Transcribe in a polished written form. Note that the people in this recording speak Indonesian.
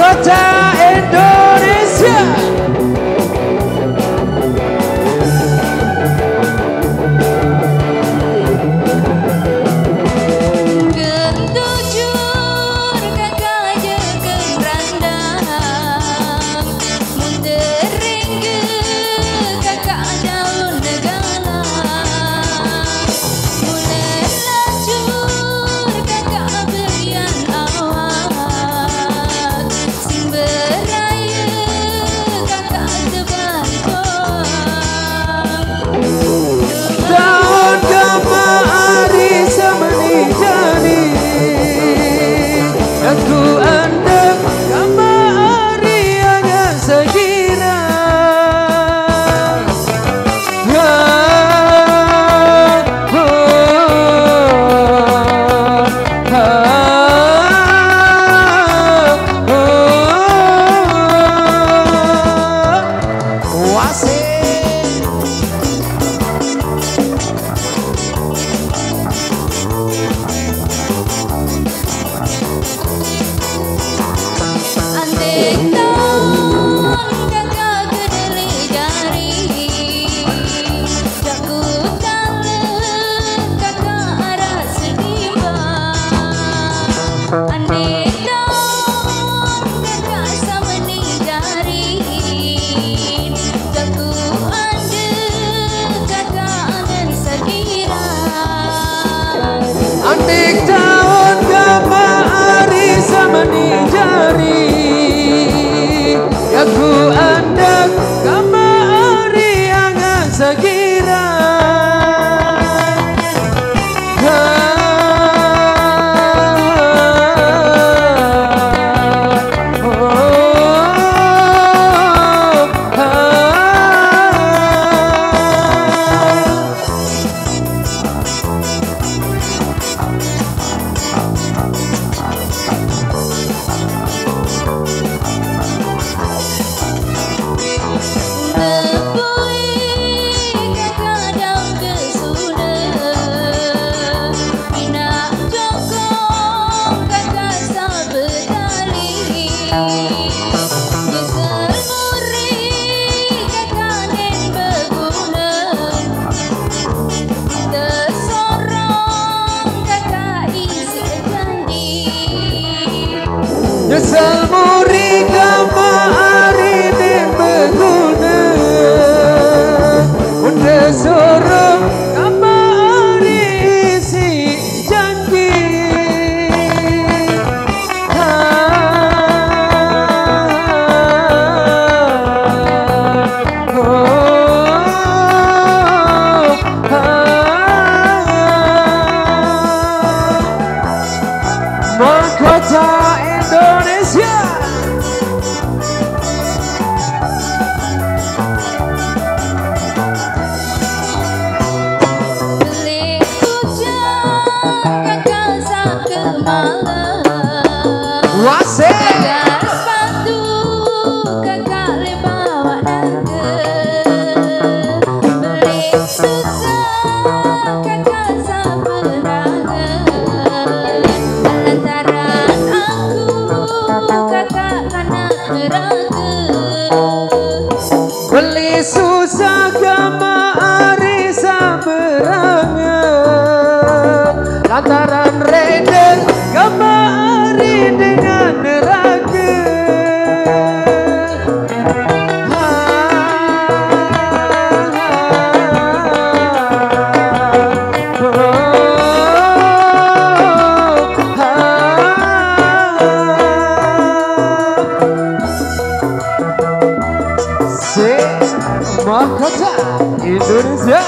Mahkota Indonesia. Andik daun gama ari samani jari, aku andak gama ari angan sekira. Nyesal muri gama ari den beguna, udah sorong gama ari isi janji. Mahkota Indonesia. Beli hujan kakak sak kemalam. Wasik. Sepatu kakak le bawa nangke. Beli susah kakak sak berangan. Lantaran aku kakak kana neraga. Beli susah gama ari saberangan, lantaran reden gama ari dengan neraga. Mahkota Indonesia.